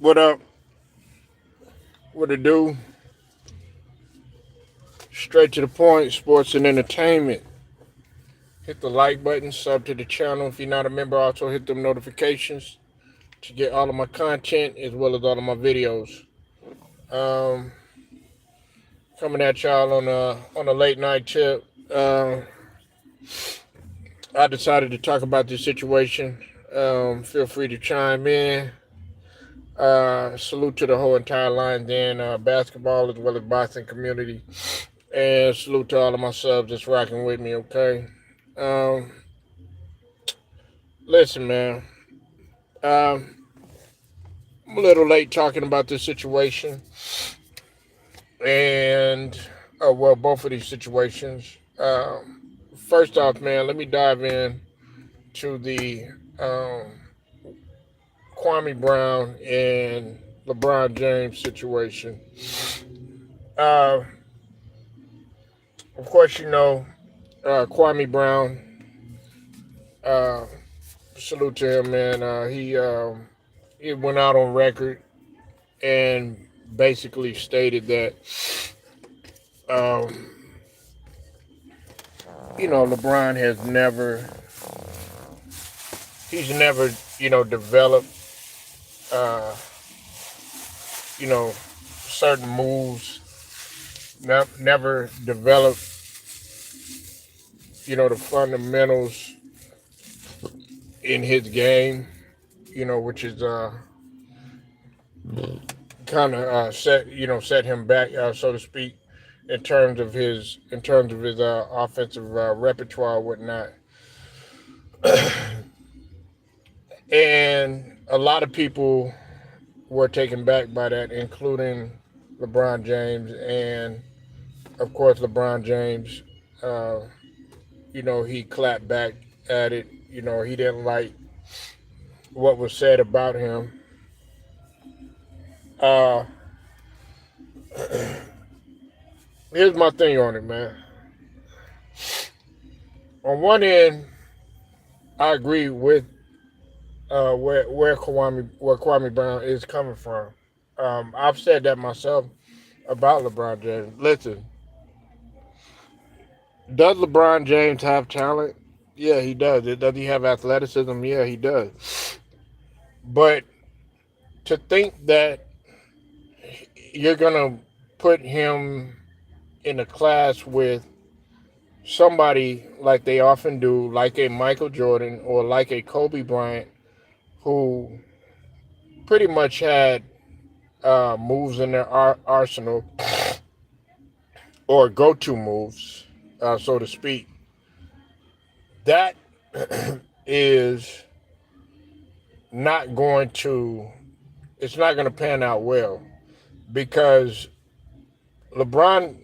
What up? What it do? Straight to the point, sports and entertainment. Hit the like button, sub to the channel. If you're not a member, also hit them notifications to get all of my content as well as all of my videos. Um, Coming at y'all on a late night tip. I decided to talk about this situation. Feel free to chime in. Salute to the whole entire line, then basketball as well as boxing community, and salute to all of my subs that's rocking with me. Okay, um, listen, man. Um, I'm a little late talking about this situation, and well, both of these situations. First off, man, let me dive in to the Kwame Brown and LeBron James situation. Uh, of course, you know Kwame Brown. Uh, Salute to him, man. He went out on record and basically stated that um, LeBron has never he's never developed uh, certain moves, never developed the fundamentals in his game, which is kind of set him back, so to speak, in terms of his offensive repertoire, and whatnot. And a lot of people were taken back by that, including LeBron James, and of course LeBron James. He clapped back at it. He didn't like what was said about him. Uh, Here's my thing on it, man. On one end, I agree with where Kwame Brown is coming from. I've said that myself about LeBron James. Listen, does LeBron James have talent? Yeah, he does. Does he have athleticism? Yeah, he does. But to think that you're gonna put him in a class with somebody like they often do, like a Michael Jordan or like a Kobe Bryant, who pretty much had moves in their arsenal, or go-to moves, so to speak, that is not going to it's not going to pan out well, because LeBron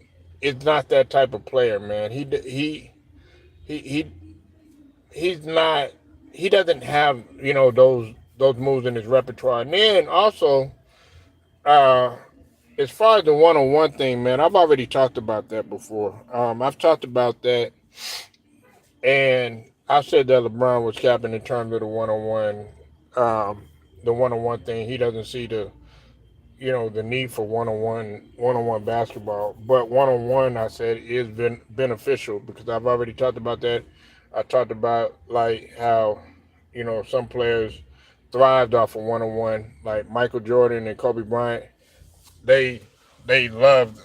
is not that type of player, man. He he's not he doesn't have those moves in his repertoire. And then also, uh, as far as the one-on-one thing, man, I've already talked about that before. I've talked about that, and I said that LeBron was capping in terms of the one-on-one thing. He doesn't see the need for one-on-one basketball. But one-on-one, I said, is beneficial, because I've already talked about that. I talked about like how some players thrived off of one-on-one, like Michael Jordan and Kobe Bryant. They they loved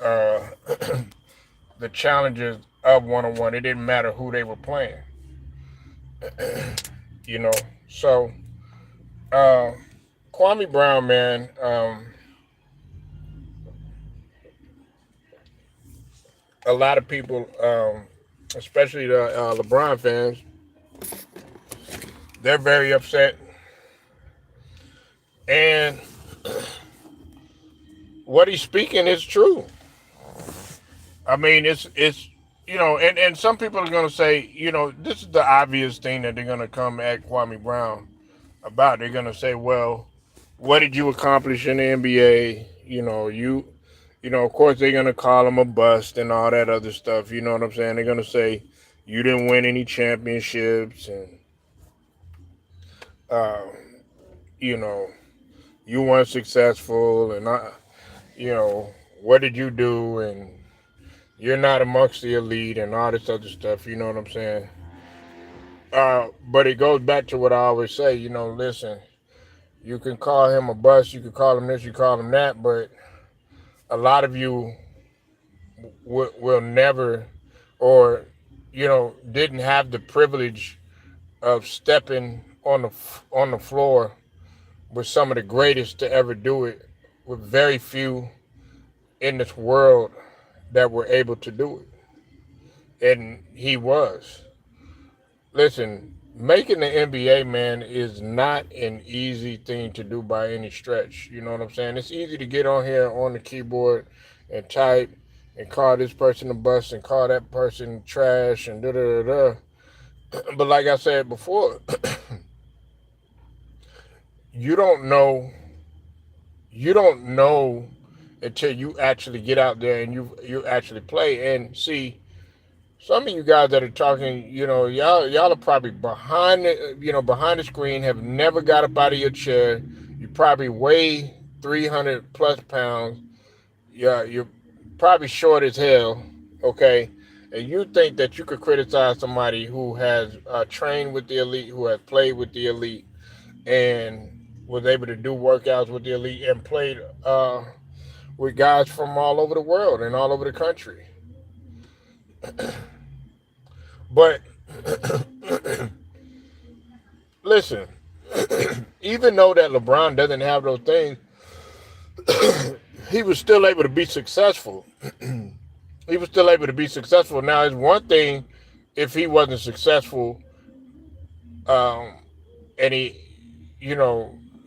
the challenges of one-on-one. It didn't matter who they were playing, you know. So uh, Kwame Brown, man. A lot of people, especially the LeBron fans, they're very upset, and what he's speaking is true. I mean, it's and some people are gonna say, this is the obvious thing that they're gonna come at Kwame Brown about. They're gonna say, well, what did you accomplish in the NBA? Of course they're gonna call him a bust and all that other stuff. You know what I'm saying? They're gonna say you didn't win any championships, and uh, you know you weren't successful, and you know what did you do, and you're not amongst the elite, and all this other stuff. You know what I'm saying? But it goes back to what I always say. Listen, you can call him a bust, you can call him this, you call him that, but a lot of you will never, or didn't have the privilege of stepping on the floor with some of the greatest to ever do it, with very few in this world that were able to do it, and he was. Listen, making the NBA, man, is not an easy thing to do by any stretch. You know what I'm saying? It's easy to get on here on the keyboard and type and call this person a bust and call that person trash and da da da da. But like I said before, you don't know. You don't know until you actually get out there and you actually play and see. Some of you guys that are talking, y'all are probably behind the screen, have never got up out of your chair. You probably weigh 300 plus pounds. Yeah, you're probably short as hell. Okay, and you think that you could criticize somebody who has trained with the elite, who has played with the elite, and was able to do workouts with the elite and played with guys from all over the world and all over the country. But listen, even though that LeBron doesn't have those things, he was still able to be successful. He was still able to be successful. Now, it's one thing if he wasn't successful, and he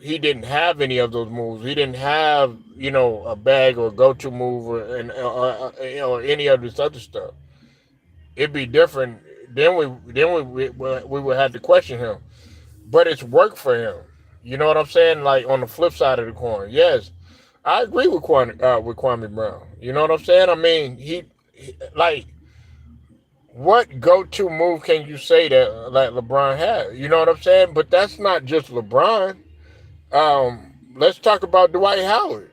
didn't have any of those moves. He didn't have, a bag or go-to move or any of this other stuff. It'd be different. Then we would have to question him. But it's worked for him. You know what I'm saying? Like on the flip side of the coin, yes, I agree with Kwame Brown. You know what I'm saying? I mean, he like, what go-to move can you say that like LeBron had? You know what I'm saying? But that's not just LeBron. Let's talk about Dwight Howard.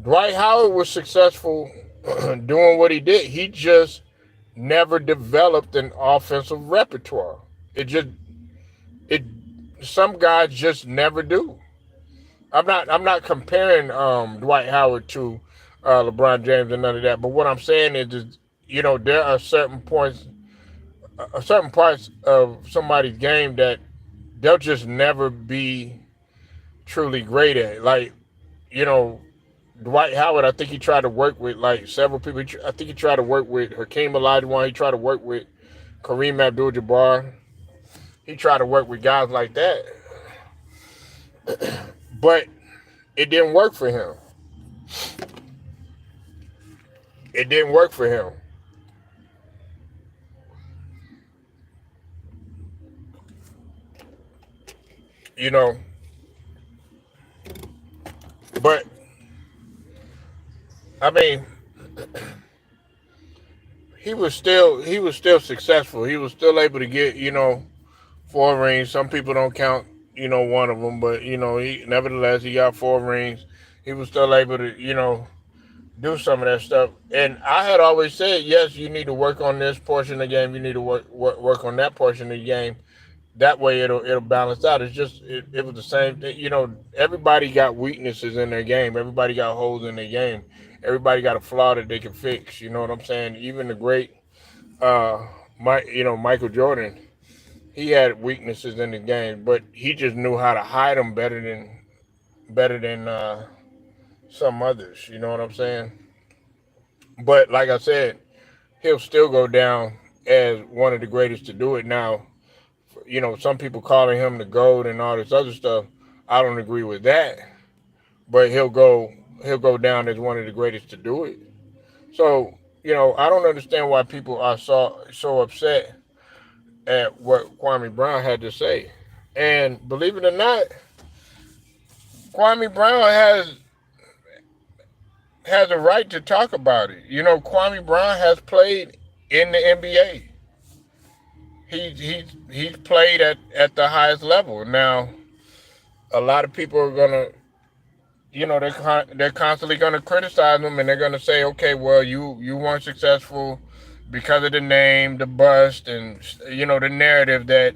Dwight Howard was successful doing what he did. He just never developed an offensive repertoire. It some guys just never do. I'm not comparing Dwight Howard to LeBron James and none of that. But what I'm saying is there are certain parts of somebody's game that they'll just never be truly great at. Like, Dwight Howard, I think he tried to work with like several people. I think he tried to work with Hakeem Olajuwon. He tried to work with Kareem Abdul-Jabbar. He tried to work with guys like that. But it didn't work for him. It didn't work for him. But I mean, he was still successful. He was still able to get 4 rings. Some people don't count one of them, but he nevertheless he got 4 rings. He was still able to do some of that stuff. And I had always said, yes, you need to work on this portion of the game. You need to work on that portion of the game. That way it'll balance out. It's just it was the same thing. Everybody got weaknesses in their game. Everybody got holes in their game. Everybody got a flaw that they can fix. You know what I'm saying? Even the great Michael Jordan, he had weaknesses in the game, but he just knew how to hide them better than some others. You know what I'm saying? But like I said, he'll still go down as one of the greatest to do it. Now, some people calling him the GOAT and all this other stuff. I don't agree with that, but he'll go he'll go down as one of the greatest to do it. So, I don't understand why people are so upset at what Kwame Brown had to say. And believe it or not, Kwame Brown has a right to talk about it. Kwame Brown has played in the NBA. He's played at the highest level. Now, a lot of people are gonna, they're constantly gonna criticize him, and they're gonna say, okay, well, you weren't successful because of the name, the bust, and the narrative that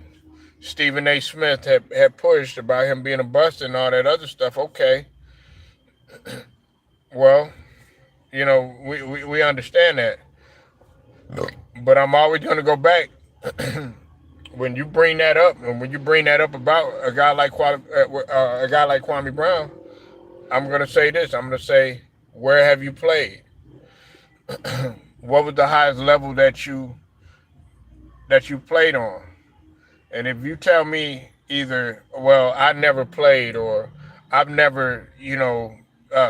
Stephen A. Smith had pushed about him being a bust and all that other stuff. Okay, well, we understand that, but I'm always gonna go back. When you bring that up, and when you bring that up about a guy like Kwame Brown, I'm gonna say this. I'm gonna say, where have you played? What was the highest level that you played on? And if you tell me either, well, I never played, or I've never,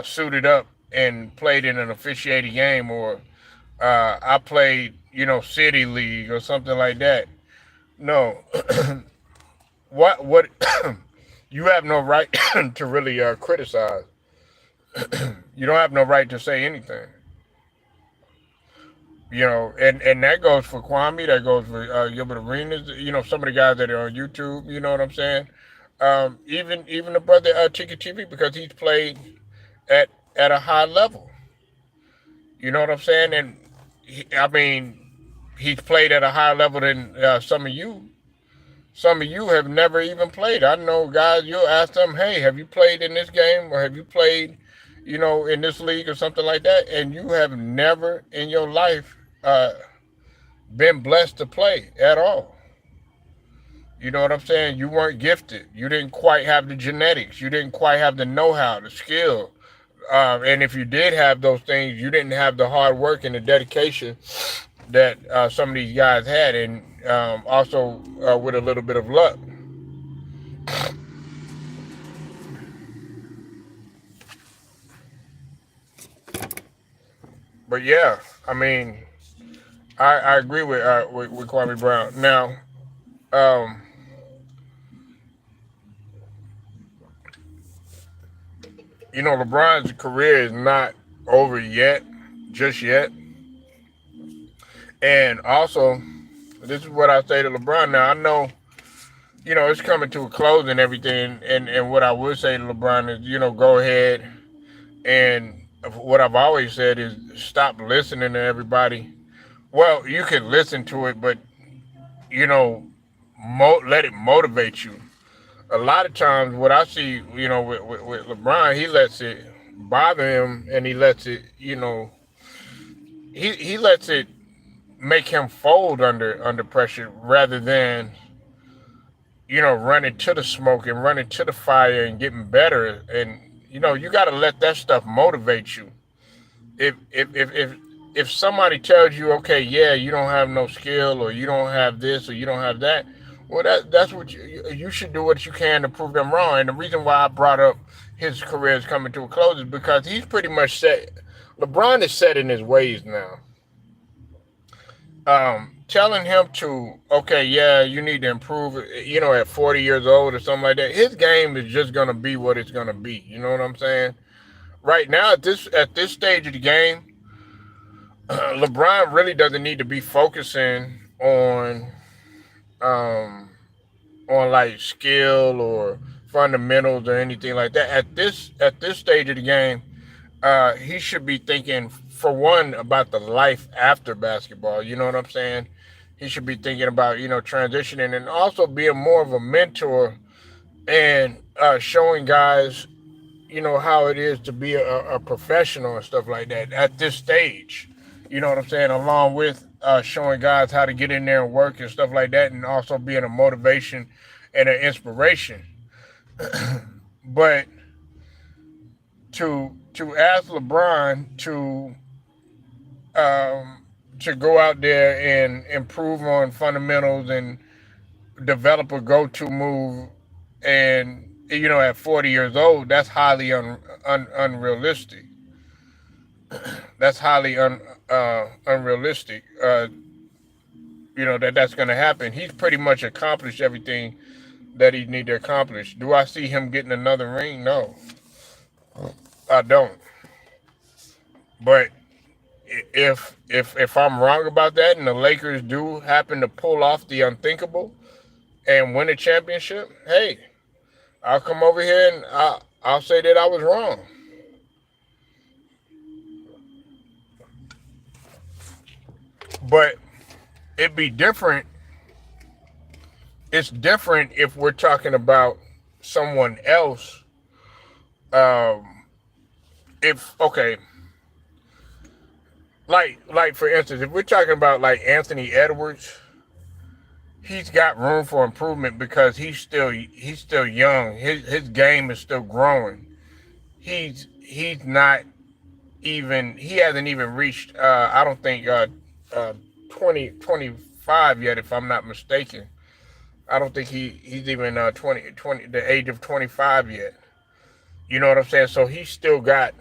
suited up and played in an officiated game, or I played, city league or something like that. No, what you have no right to really criticize. You don't have no right to say anything. And that goes for Kwame, that goes for Gilbert Arenas, some of the guys that are on YouTube, you know what I'm saying? Even the brother Tiki TV, because he's played at a high level. You know what I'm saying? And I mean, he's played at a higher level than some of you. Some of you have never even played. I know guys, you'll ask them, hey, have you played in this game, or have you played, in this league or something like that? And you have never in your life been blessed to play at all. You know what I'm saying? You weren't gifted. You didn't quite have the genetics. You didn't quite have the know-how, the skill. And if you did have those things, you didn't have the hard work and the dedication that some of these guys had, and also with a little bit of luck. But yeah, I mean, I agree with Kwame Brown. Now, um, LeBron's career is not over yet, just yet. And also, this is what I say to LeBron. Now, I know, it's coming to a close and everything. And what I would say to LeBron is, go ahead. And what I've always said is, stop listening to everybody. Well, you can listen to it, but, let it motivate you. A lot of times, what I see, with LeBron, he lets it bother him, and he lets it, he lets it make him fold under pressure, rather than running to the smoke and running to the fire and getting better. And you got to let that stuff motivate you. If somebody tells you, okay, yeah, you don't have no skill, or you don't have this, or you don't have that, well, that's what you should do what you can to prove them wrong. And the reason why I brought up his career is coming to a close is because he's pretty much set. LeBron is set in his ways now. Telling him to, okay, yeah, you need to improve, at 40 years old or something like that. His game is just gonna be what it's gonna be. You know what I'm saying? Right now, at this stage of the game, LeBron really doesn't need to be focusing um, on like skill or fundamentals or anything like that. At this stage of the game, he should be thinking, for one, about the life after basketball. You know what I'm saying? He should be thinking about, transitioning, and also being more of a mentor, and showing guys, how it is to be a professional and stuff like that at this stage. You know what I'm saying? Along with showing guys how to get in there and work and stuff like that, and also being a motivation and an inspiration. But to ask LeBron to go out there and improve on fundamentals and develop a go-to move, and at 40 years old, that's highly unrealistic. That's highly unrealistic. That's going to happen. He's pretty much accomplished everything that he need to accomplish. Do I see him getting another ring? No, I don't. But if I'm wrong about that, and the Lakers do happen to pull off the unthinkable and win a championship, hey, I'll come over here and I'll say that I was wrong. But it'd be different. It's different if we're talking about someone else. If okay, like for instance, if we're talking about like Anthony Edwards, he's got room for improvement because he's still young. His game is still growing. He's not even he hasn't even reached I don't think 2025 yet, if I'm not mistaken. I don't think he's even 20 the age of 25 yet. You know what I'm saying? So he's still got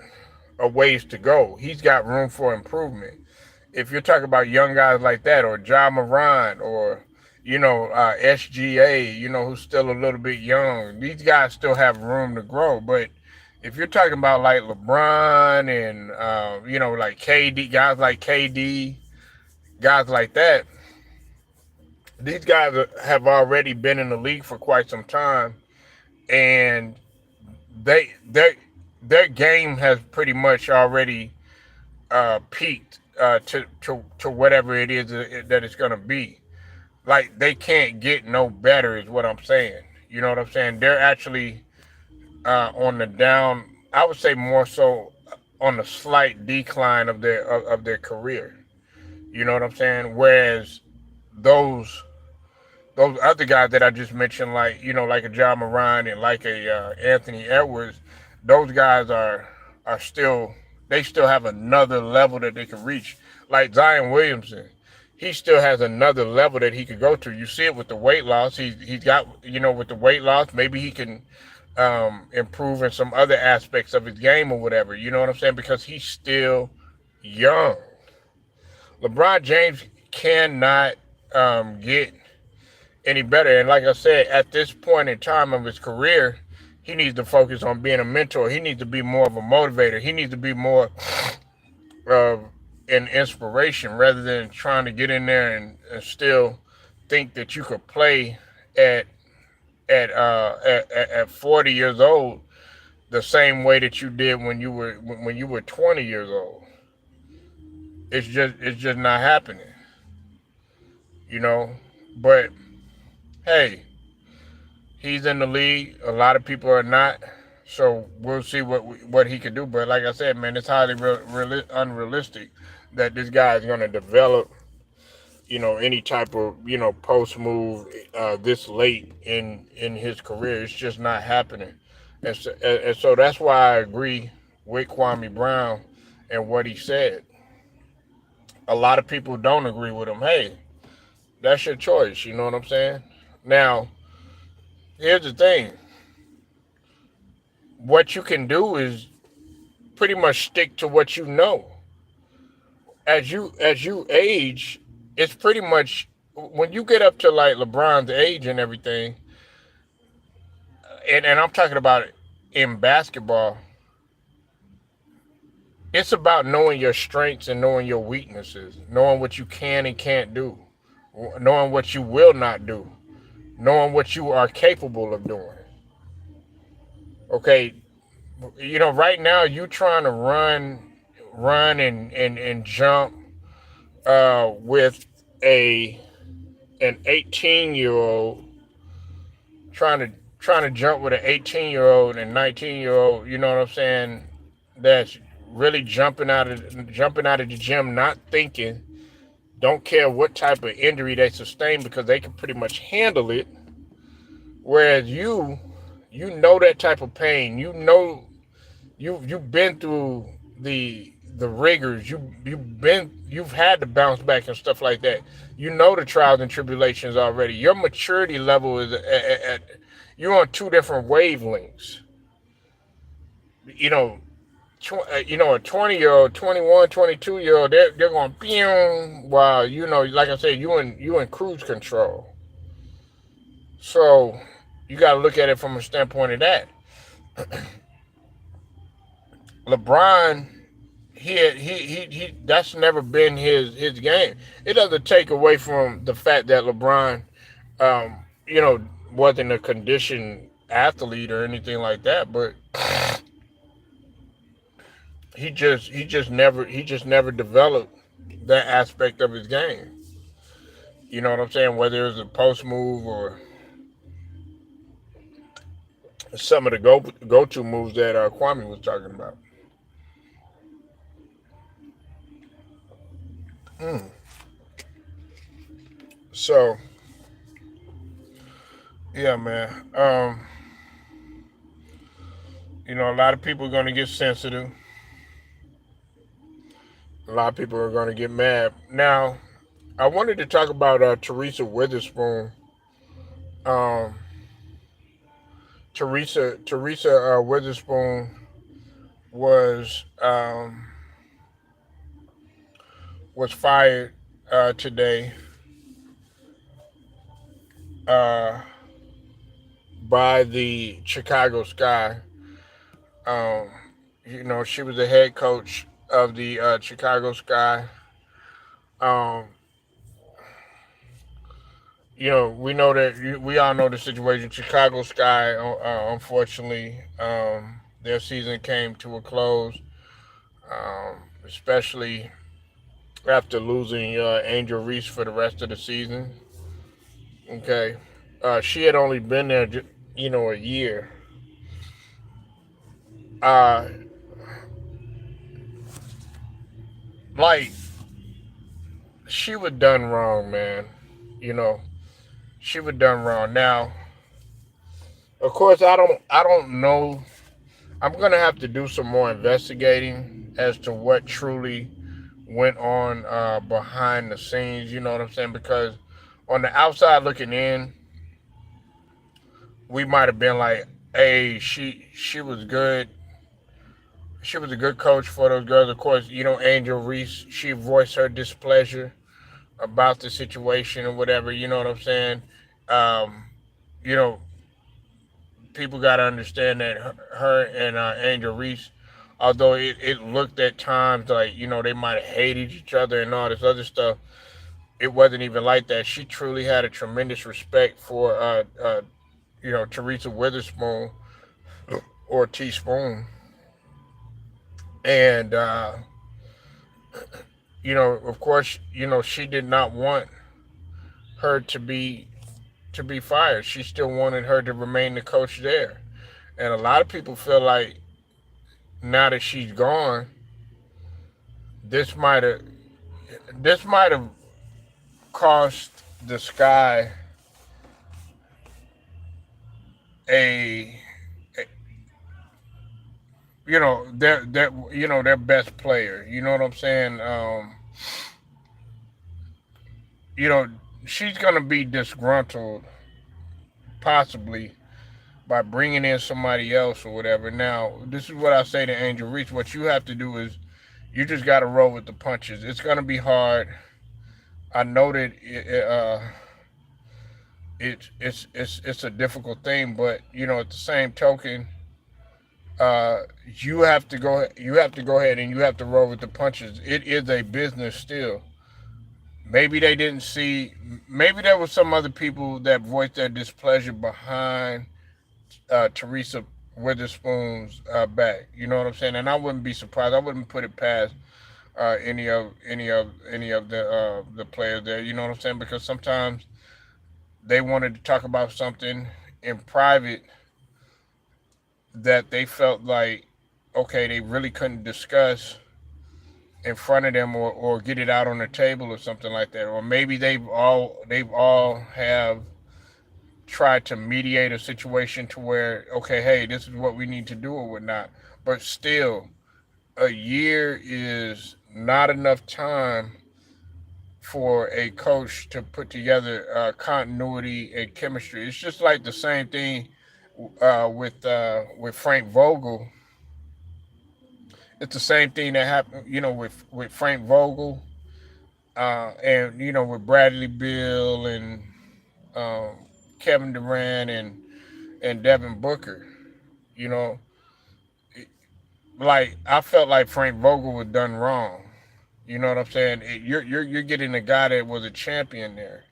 a ways to go. He's got room for improvement. If you're talking about young guys like that, or Ja Morant, or SGA, who's still a little bit young, these guys still have room to grow. But if you're talking about like LeBron and like KD, guys like that, these guys have already been in the league for quite some time, and they their game has pretty much already peaked to whatever it is that it's gonna be. Like, they can't get no better, is what I'm saying. You know what I'm saying? They're actually on the down. I would say more so on the slight decline of their career. You know what I'm saying? Whereas those those other guys that I just mentioned, like a John Moran and like a Anthony Edwards, those guys are still they still have another level that they can reach. Like Zion Williamson, he still has another level that he could go to. You see it with the weight loss. He's got with the weight loss, maybe he can improve in some other aspects of his game or whatever. You know what I'm saying? Because he's still young. LeBron James cannot get any better. And like I said, at this point in time of his career, he needs to focus on being a mentor. He needs to be more of a motivator. He needs to be more of an inspiration rather than trying to get in there and still think that you could play at at 40 years old the same way that you did when you were 20 years old. It's just not happening, you know. But hey, he's in the league. A lot of people are not. So we'll see what he can do. But like I said, man, it's highly unrealistic that this guy is going to develop, any type of, post move this late in his career. It's just not happening. And so that's why I agree with Kwame Brown and what he said. A lot of people don't agree with him. Hey, that's your choice. You know what I'm saying? Now, here's the thing. What you can do is pretty much stick to what you know. As you age, it's pretty much when you get up to like LeBron's age and everything, and I'm talking about it in basketball, it's about knowing your strengths and knowing your weaknesses, knowing what you can and can't do, knowing what you will not do, knowing what you are capable of doing. Okay, right now you trying to run and jump with an 18-year-old, trying to jump with an 18-year-old and 19-year-old. You know what I'm saying? That's really jumping out of the gym, not thinking, don't care what type of injury they sustain because they can pretty much handle it. Whereas you know that type of pain. You've been through the rigors. You've had to bounce back and stuff like that. You know the trials and tribulations already. Your maturity level you're on two different wavelengths. You know, a 20-year old, 21, 22-year old, they're going pew, while like I said, you in cruise control. So you got to look at it from a standpoint of that. LeBron, he that's never been his game. It doesn't take away from the fact that LeBron, um, you know, wasn't a conditioned athlete or anything like that, but he just never developed that aspect of his game. You know what I'm saying? Whether it was a post move or some of the go to moves that Kwame was talking about. Mm. So yeah, man. A lot of people are gonna get sensitive. A lot of people are gonna get mad. Now, I wanted to talk about Teresa Witherspoon. Um, Teresa Witherspoon was was fired today uh, by the Chicago Sky. Um, she was the head coach of the Chicago Sky. Um, we know that we all know the situation. Chicago Sky, unfortunately, their season came to a close, especially after losing Angel Reese for the rest of the season. Okay, she had only been there, a year. Uh, like she was done wrong, man. You know, she was done wrong. Now, of course, I don't know. I'm gonna have to do some more investigating as to what truly went on behind the scenes. You know what I'm saying? Because on the outside looking in, we might have been like, "Hey, she was good. She was a good coach for those girls." Of course, Angel Reese, she voiced her displeasure about the situation or whatever. You know what I'm saying? Um, you know, People got to understand that her and Angel Reese, although it looked at times like they might have hated each other and all this other stuff, it wasn't even like that. She truly had a tremendous respect for Teresa Witherspoon or Teaspoon, and of course, she did not want her to be fired. She still wanted her to remain the coach there. And a lot of people feel like now that she's gone, this might have this might have cost the Sky a, their best player. You know what I'm saying? You know, she's gonna be disgruntled possibly by bringing in somebody else or whatever. Now, this is what I say to Angel Reese. What you have to do is you just got to roll with the punches. It's gonna be hard. I know that it's a difficult thing, but at the same token, you have to go ahead and you have to roll with the punches. It is a business still. Maybe they didn't see. Maybe there was some other people that voiced their displeasure behind Teresa Witherspoon's back. You know what I'm saying? And I wouldn't be surprised. I wouldn't put it past any of the players there. You know what I'm saying? Because sometimes they wanted to talk about something in private that they felt like, okay, they really couldn't discuss in front of them, or get it out on the table or something like that. Or maybe they've all have tried to mediate a situation to where, okay, hey, this is what we need to do or whatnot. But still, a year is not enough time for a coach to put together continuity and chemistry. It's just like the same thing. with Frank Vogel. It's the same thing that happened, with Frank Vogel, and with Bradley Beal and um, Kevin Durant and Devin Booker. You know, like I felt like Frank Vogel was done wrong. You know what I'm saying? You're getting a guy that was a champion there.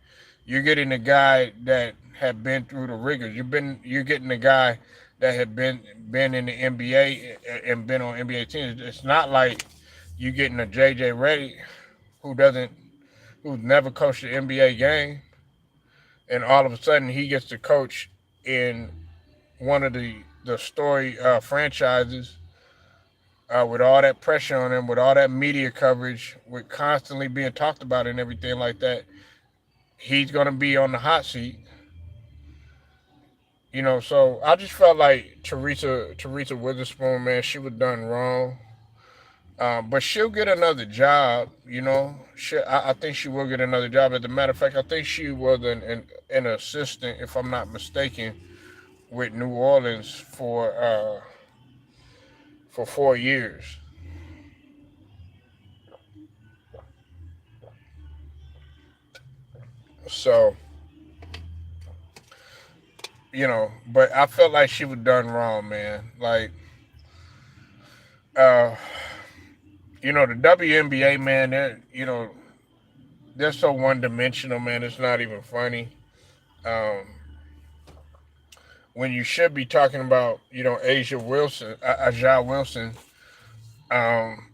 You're getting a guy that had been through the rigors. You're getting a guy that had been in the NBA and been on NBA teams. It's not like you getting a JJ Redick who doesn't who's never coached an NBA game, and all of a sudden he gets to coach in one of the story franchises with all that pressure on him, with all that media coverage, with constantly being talked about and everything like that. He's gonna be on the hot seat. So I just felt like Teresa Witherspoon, man, she was done wrong. But she'll get another job. I think she will get another job. As a matter of fact, I think she was an assistant, if I'm not mistaken, with New Orleans for 4 years. So, but I felt like she was done wrong, man. Like, uh, the WNBA, man, they're so one dimensional, man. It's not even funny. Um, when you should be talking about, Aja Wilson, um,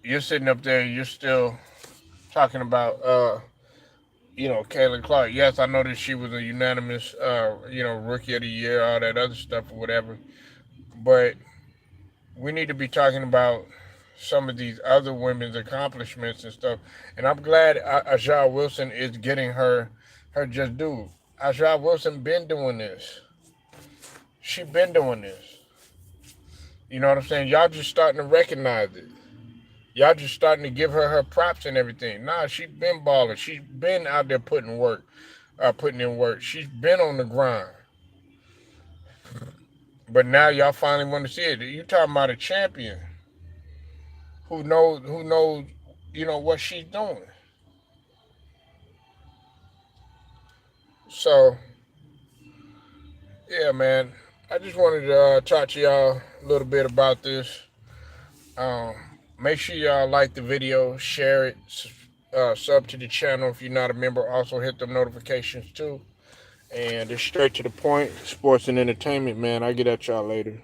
you're sitting up there, you're still talking about, Kayla Clark. Yes, I know that she was a unanimous, rookie of the year, all that other stuff or whatever. But we need to be talking about some of these other women's accomplishments and stuff. And I'm glad Aja Wilson is getting her just due. Aja Wilson been doing this. She been doing this. You know what I'm saying? Y'all just starting to recognize it. Y'all just starting to give her props and everything. Nah, she been balling. She's been out there putting in work. She's been on the grind. But now y'all finally want to see it. You talking about a champion who knows, what she's doing. So yeah, man. I just wanted to talk to y'all a little bit about this. Um, Make sure y'all like the video, share it, sub to the channel if you're not a member. Also hit the notifications too. And it's straight to the point. Sports and entertainment, man. I'll get at y'all later.